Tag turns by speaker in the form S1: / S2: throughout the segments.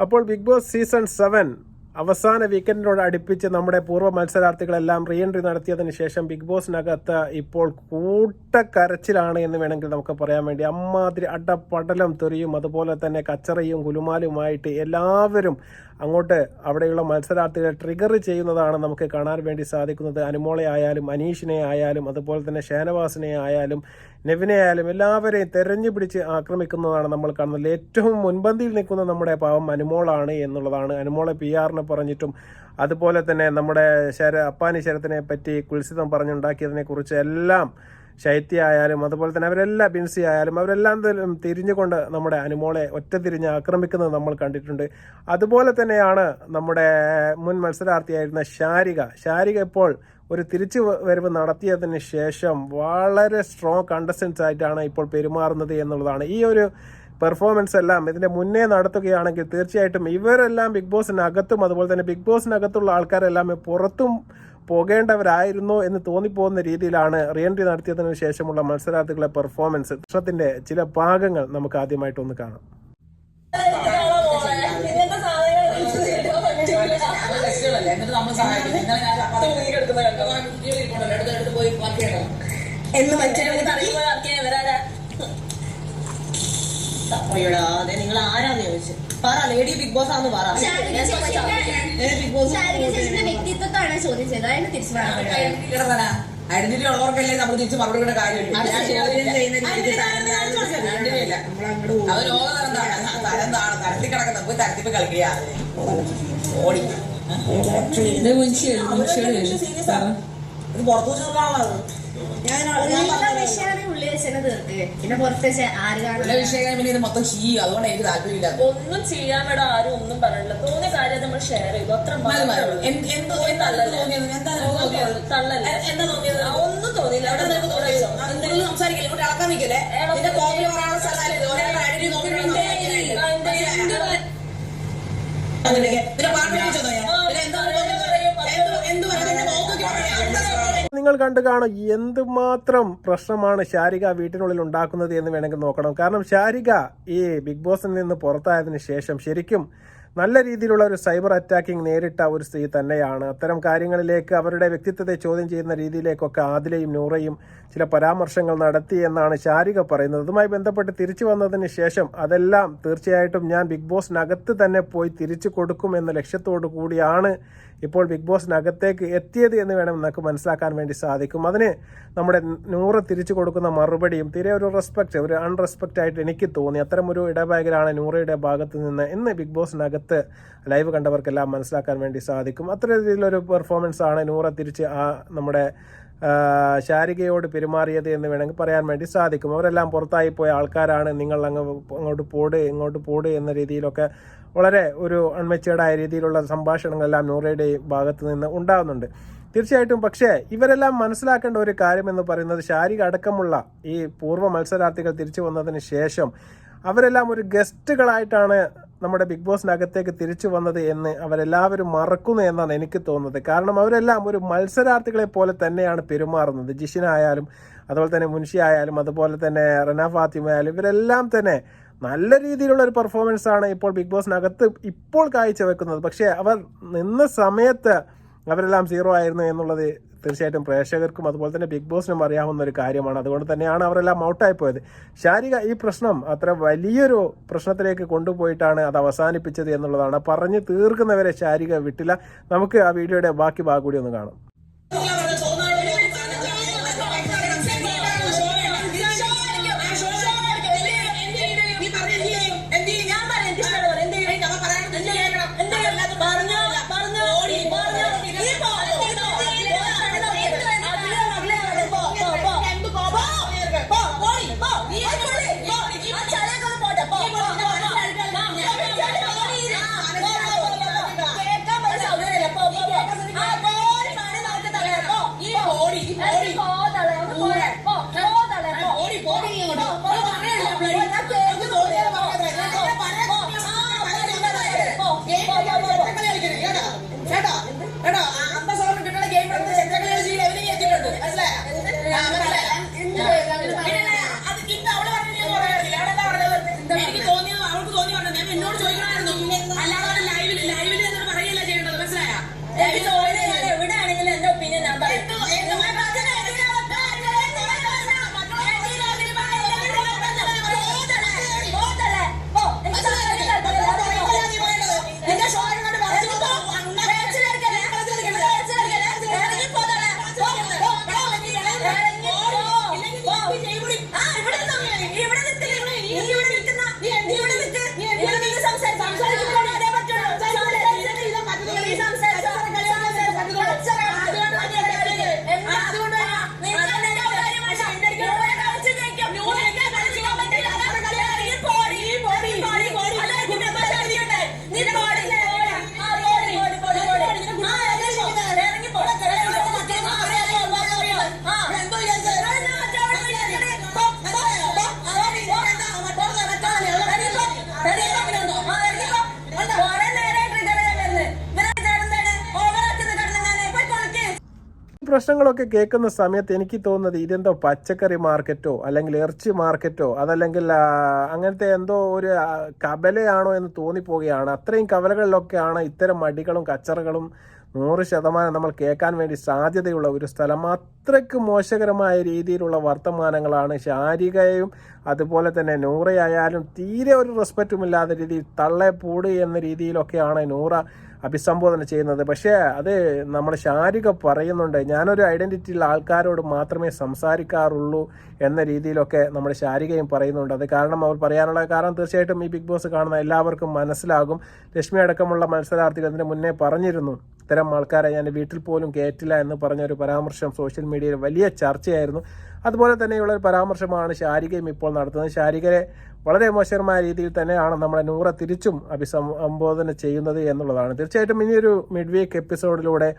S1: അപ്പോൾ big boss season 7 അവസാന വീക്കെൻഡിനോട് അടുപ്പിച്ച് നമ്മുടെ പൂർവ്വ മത്സരാർത്ഥികളെല്ലാം റീ എൻട്രി നടത്തിയതിന് ശേഷം ബിഗ് ബോസിനകത്ത് ഇപ്പോൾ കൂട്ടക്കരച്ചിലാണ് എന്ന് വേണമെങ്കിൽ നമുക്ക് പറയാൻ വേണ്ടി. അമ്മാതിരി അടപടലം തെറിയും അതുപോലെ തന്നെ കച്ചറയും കുലുമാലുമായിട്ട് എല്ലാവരും അങ്ങോട്ട് അവിടെയുള്ള മത്സരാർത്ഥികളെ ട്രിഗർ ചെയ്യുന്നതാണ് നമുക്ക് കാണാൻ വേണ്ടി സാധിക്കുന്നത്. അനുമോളെ ആയാലും അനീഷിനെ ആയാലും അതുപോലെ തന്നെ ഷാനവാസിനെ ആയാലും നെവിനെ ആയാലും എല്ലാവരെയും തെരഞ്ഞു പിടിച്ച് ആക്രമിക്കുന്നതാണ് നമ്മൾ കാണുന്നത്. ഏറ്റവും മുൻപന്തിയിൽ നിൽക്കുന്ന നമ്മുടെ പാവം അനുമോളാണ് എന്നുള്ളതാണ്. അനുമോളെ PR പറഞ്ഞിട്ടും അതുപോലെ തന്നെ നമ്മുടെ അപ്പാനി ശരത്തിനെ പറ്റി കുൽസിതം പറഞ്ഞുണ്ടാക്കിയതിനെ കുറിച്ച് എല്ലാം ശൈത്യ ആയാലും അതുപോലെ തന്നെ അവരെല്ലാം ബിൻസി ആയാലും അവരെല്ലാം തിരിഞ്ഞുകൊണ്ട് നമ്മുടെ അനുമോളെ ഒറ്റ തിരിഞ്ഞ് ആക്രമിക്കുന്നത് നമ്മൾ കണ്ടിട്ടുണ്ട്. അതുപോലെ തന്നെയാണ് നമ്മുടെ മുൻ മത്സരാർത്ഥിയായിരുന്ന ശാരിക ഇപ്പോൾ ഒരു തിരിച്ചു വരവ് നടത്തിയതിന് ശേഷം വളരെ സ്ട്രോങ് കണ്ടസ്റ്റൻസ് ആയിട്ടാണ് ഇപ്പോൾ പെരുമാറുന്നത് എന്നുള്ളതാണ്. ഈ ഒരു പെർഫോമൻസ് എല്ലാം ഇതിന്റെ മുന്നേ നടത്തുകയാണെങ്കിൽ തീർച്ചയായിട്ടും ഇവരെല്ലാം ബിഗ് ബോസിനകത്തും അതുപോലെ തന്നെ ബിഗ് ബോസിനകത്തുള്ള ആൾക്കാരെല്ലാം പുറത്തും പോകേണ്ടവരായിരുന്നു എന്ന് തോന്നിപ്പോകുന്ന രീതിയിലാണ് റീ എൻട്രി നടത്തിയതിനു ശേഷമുള്ള മത്സരാർത്ഥികളുടെ പെർഫോമൻസ്. ചിത്രത്തിന്റെ ചില ഭാഗങ്ങൾ നമുക്ക് ആദ്യമായിട്ടൊന്ന് കാണാം.
S2: നിങ്ങൾ ആരാന്ന് ചോദിച്ചു പറ. ലേഡി ബിഗ് ബോസ് ആണെന്ന് പറ. വ്യക്തിത്വത്താണ് ചോദ്യം ചെയ്തത്. അതിന് തിരിച്ചു ഐഡന്റിറ്റി ഉള്ളവർക്കല്ലേ നമ്മൾ തിരിച്ച് മറുപടി കാര്യമില്ല. അത് ലോകതരം തരത്തി കിടക്കുന്ന പോയി തരത്തിപ്പ് കളിക്കുക ഓടി ഇത് പുറത്തു വെച്ചാണത്. ഇത് മൊത്തം അതുകൊണ്ട് എനിക്ക് താല്പര്യമില്ല.
S3: ഒന്നും ചെയ്യാൻ വേണ്ട, ആരും ഒന്നും പറയണില്ല. തോന്നിയ കാര്യം നമ്മൾ ഷെയർ ചെയ്തു. അത്ര ഒന്നും തോന്നിയില്ല.
S2: എന്തെങ്കിലും സംസാരിക്കില്ല, ഇങ്ങോട്ട് ഇളക്കാൻ നിൽക്കല്ലേ.
S1: നിങ്ങൾ കണ്ടു കാണും എന്തുമാത്രം പ്രശ്നമാണ് ശാരിക വീട്ടിനുള്ളിൽ ഉണ്ടാക്കുന്നത് എന്ന് വേണമെങ്കിൽ നോക്കണം. കാരണം ശാരിക ഈ ബിഗ് ബോസിൽ നിന്ന് പുറത്തായതിനു ശേഷം ശരിക്കും നല്ല രീതിയിലുള്ള ഒരു സൈബർ അറ്റാക്കിംഗ് നേരിട്ട ഒരു സ്ത്രീ തന്നെയാണ്. അത്തരം കാര്യങ്ങളിലേക്ക് അവരുടെ വ്യക്തിത്വത്തെ ചോദ്യം ചെയ്യുന്ന രീതിയിലേക്കൊക്കെ ആദിലയും നൂറയും ചില പരാമർശങ്ങൾ നടത്തി എന്നാണ് ശാരിക പറയുന്നത്. അതുമായി ബന്ധപ്പെട്ട് തിരിച്ചു വന്നതിന് ശേഷം അതെല്ലാം തീർച്ചയായിട്ടും ഞാൻ ബിഗ് ബോസിനകത്ത് തന്നെ പോയി തിരിച്ചു കൊടുക്കുമെന്ന ലക്ഷ്യത്തോടു കൂടിയാണ് ഇപ്പോൾ ബിഗ് ബോസിനകത്തേക്ക് എത്തിയത് എന്ന് വേണം നമുക്ക് മനസ്സിലാക്കാൻ വേണ്ടി സാധിക്കും. അതിന് നമ്മുടെ നൂറ തിരിച്ചു കൊടുക്കുന്ന മറുപടിയും തീരെ ഒരു ഒരു അൺറെസ്പെക്റ്റ് ആയിട്ട് എനിക്ക് തോന്നി. അത്തരം ഒരു ഇടപാകലാണ് നൂറയുടെ ഭാഗത്ത് നിന്ന് ഇന്ന് ബിഗ് ബോസിനകത്ത് ലൈവ് കണ്ടവർക്കെല്ലാം മനസ്സിലാക്കാൻ വേണ്ടി സാധിക്കും. അത്ര രീതിയിലൊരു പെർഫോമൻസ് ആണ് നൂറ തിരിച്ച് നമ്മുടെ ശാരികയോട് പെരുമാറിയത് എന്ന് വേണമെങ്കിൽ പറയാൻ വേണ്ടി സാധിക്കും. അവരെല്ലാം പുറത്തായി പോയ ആൾക്കാരാണ്, നിങ്ങൾ അങ്ങോട്ട് പോട് എന്ന രീതിയിലൊക്കെ വളരെ ഒരു അൺമെച്ചേർഡായ രീതിയിലുള്ള സംഭാഷണങ്ങളെല്ലാം നൂറയുടെ ഭാഗത്ത് നിന്ന് ഉണ്ടാകുന്നുണ്ട് തീർച്ചയായിട്ടും. പക്ഷേ ഇവരെല്ലാം മനസ്സിലാക്കേണ്ട ഒരു കാര്യം എന്ന് പറയുന്നത് ശാരിക അടക്കമുള്ള ഈ പൂർവ്വ മത്സരാർത്ഥികൾ തിരിച്ചു വന്നതിന് ശേഷം അവരെല്ലാം ഒരു ഗസ്റ്റുകളായിട്ടാണ് നമ്മുടെ ബിഗ് ബോസിനകത്തേക്ക് തിരിച്ചു വന്നത് എന്ന് അവരെല്ലാവരും മറക്കുന്നു എന്നാണ് എനിക്ക് തോന്നുന്നത്. കാരണം അവരെല്ലാം ഒരു മത്സരാർത്ഥികളെ പോലെ തന്നെയാണ് പെരുമാറുന്നത്. ജിഷിന ആയാലും അതുപോലെ തന്നെ മുൻഷി ആയാലും അതുപോലെ തന്നെ റന ഫാത്തിമ ആയാലും ഇവരെല്ലാം തന്നെ നല്ല രീതിയിലുള്ള ഒരു പെർഫോമൻസ് ആണ് ഇപ്പോൾ ബിഗ് ബോസിനകത്ത് ഇപ്പോൾ കാഴ്ചവെക്കുന്നത്. പക്ഷേ അവർ നിന്ന സമയത്ത് അവരെല്ലാം 0 ആയിരുന്നു എന്നുള്ളത് തീർച്ചയായിട്ടും പ്രേക്ഷകർക്കും അതുപോലെ തന്നെ ബിഗ് ബോസിനും അറിയാവുന്ന ഒരു കാര്യമാണ്. അതുകൊണ്ട് തന്നെയാണ് അവരെല്ലാം ഔട്ടായി പോയത്. ശാരിക ഈ പ്രശ്നം അത്ര വലിയൊരു പ്രശ്നത്തിലേക്ക് കൊണ്ടുപോയിട്ടാണ് അത് അവസാനിപ്പിച്ചത് എന്നുള്ളതാണ്. പറഞ്ഞു തീർക്കുന്നവരെ ശാരിക വിട്ടില്ല. നമുക്ക് ആ വീഡിയോയുടെ ബാക്കി ഭാഗം കൂടി ഒന്ന് കാണാം. പ്രശ്നങ്ങളൊക്കെ കേൾക്കുന്ന സമയത്ത് എനിക്ക് തോന്നുന്നത് ഇതെന്തോ പച്ചക്കറി മാർക്കറ്റോ അല്ലെങ്കിൽ ഇറച്ചി മാർക്കറ്റോ അതല്ലെങ്കിൽ അങ്ങനത്തെ എന്തോ ഒരു കവലയാണോ എന്ന് തോന്നിപ്പോവുകയാണ്. അത്രയും കവലകളിലൊക്കെയാണ് ഇത്തരം അടികളും കച്ചറകളും 100% നമ്മൾ കേൾക്കാൻ വേണ്ടി സാധ്യതയുള്ള ഒരു സ്ഥലം. അത്രയ്ക്ക് മോശകരമായ രീതിയിലുള്ള വർത്തമാനങ്ങളാണ് ശാരികയും അതുപോലെ തന്നെ നൂറയായാലും തീരെ ഒരു റെസ്പെക്റ്റും ഇല്ലാത്ത രീതിയിൽ തള്ളെ പൂട് എന്ന രീതിയിലൊക്കെയാണ് നൂറ അഭിസംബോധന ചെയ്യുന്നത്. പക്ഷേ അത് നമ്മുടെ ശാരിക പറയുന്നുണ്ട്, ഞാനൊരു ഐഡൻറ്റിറ്റിയുള്ള ആൾക്കാരോട് മാത്രമേ സംസാരിക്കാറുള്ളൂ എന്ന രീതിയിലൊക്കെ നമ്മുടെ ശാരികയും പറയുന്നുണ്ട്. അത് കാരണം അവർ പറയാനുള്ള കാരണം തീർച്ചയായിട്ടും ഈ ബിഗ് ബോസ് കാണുന്ന എല്ലാവർക്കും മനസ്സിലാകും. ലക്ഷ്മി അടക്കമുള്ള മത്സരാർത്ഥികൾ ഇതിന് മുന്നേ പറഞ്ഞിരുന്നു, ഇത്തരം ആൾക്കാരെ ഞാൻ വീട്ടിൽ പോലും കയറ്റില്ല എന്ന് പറഞ്ഞൊരു പരാമർശം സോഷ്യൽ മീഡിയയിൽ വലിയ ചർച്ചയായിരുന്നു. അതുപോലെ തന്നെയുള്ള ഒരു പരാമർശമാണ് ശാരികയും ഇപ്പോൾ നടത്തുന്നത്. ശാരികയെ വളരെ മോശകരമായ രീതിയിൽ തന്നെയാണ് നമ്മുടെ നൂറ തിരിച്ചും അഭിസംബോധന ചെയ്യുന്നത് എന്നുള്ളതാണ്. തീർച്ചയായിട്ടും ഇനിയൊരു മിഡ് വീക്ക് എപ്പിസോഡിലൂടെ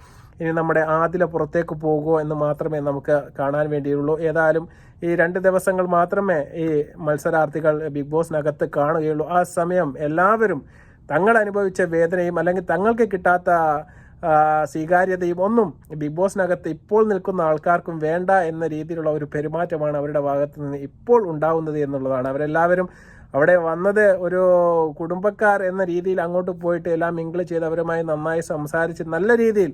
S1: ഇനി നമ്മുടെ ആദില പുറത്തേക്ക് പോകുമോ എന്ന് മാത്രമേ നമുക്ക് കാണാൻ വേണ്ടിയുള്ളൂ. ഏതായാലും ഈ 2 ദിവസങ്ങൾ മാത്രമേ ഈ മത്സരാർത്ഥികൾ ബിഗ് ബോസിനകത്ത് കാണുകയുള്ളൂ. ആ സമയം എല്ലാവരും തങ്ങൾ അനുഭവിച്ച വേദനയും അല്ലെങ്കിൽ തങ്ങൾക്ക് കിട്ടാത്ത സ്വീകാര്യതയും ഒന്നും ബിഗ് ബോസിനകത്ത് ഇപ്പോൾ നിൽക്കുന്ന ആൾക്കാർക്കും വേണ്ട എന്ന രീതിയിലുള്ള ഒരു പെരുമാറ്റമാണ് അവരുടെ ഭാഗത്ത് നിന്ന് ഇപ്പോൾ ഉണ്ടാവുന്നത് എന്നുള്ളതാണ്. അവരെല്ലാവരും അവിടെ വന്നത് ഒരു കുടുംബക്കാർ എന്ന രീതിയിൽ അങ്ങോട്ട് പോയിട്ട് എല്ലാം മിങ്കിൾ ചെയ്ത് അവരുമായി നന്നായി സംസാരിച്ച് നല്ല രീതിയിൽ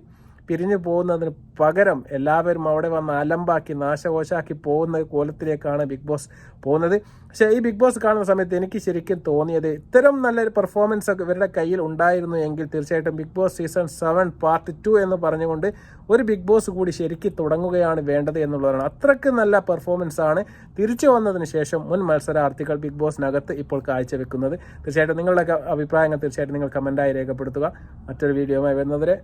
S1: പിരിഞ്ഞു പോകുന്നതിന് പകരം എല്ലാവരും അവിടെ വന്ന് അലമ്പാക്കി നാശകോശാക്കി പോകുന്ന കോലത്തിലേക്കാണ് ബിഗ് ബോസ് പോകുന്നത്. പക്ഷേ ഈ ബിഗ് ബോസ് കാണുന്ന സമയത്ത് എനിക്ക് ശരിക്കും തോന്നിയത് ഇത്തരം നല്ലൊരു പെർഫോമൻസ് ഒക്കെ ഇവരുടെ കയ്യിൽ ഉണ്ടായിരുന്നു എങ്കിൽ തീർച്ചയായിട്ടും ബിഗ് ബോസ് സീസൺ 7 പാർട്ട് 2 എന്ന് പറഞ്ഞുകൊണ്ട് ഒരു ബിഗ് ബോസ് കൂടി ശരിക്കും തുടങ്ങുകയാണ് വേണ്ടത് എന്നുള്ളതാണ്. അത്രയ്ക്ക് നല്ല പെർഫോമൻസ് ആണ് തിരിച്ചു വന്നതിന് ശേഷം മുൻ മത്സരാർത്ഥികൾ ബിഗ് ബോസിനകത്ത് ഇപ്പോൾ കാഴ്ചവെക്കുന്നത്. തീർച്ചയായിട്ടും നിങ്ങളുടെ അഭിപ്രായങ്ങൾ തീർച്ചയായിട്ടും നിങ്ങൾ കമൻറ്റായി രേഖപ്പെടുത്തുക. മറ്റൊരു വീഡിയോയുമായി വരുന്നവരെ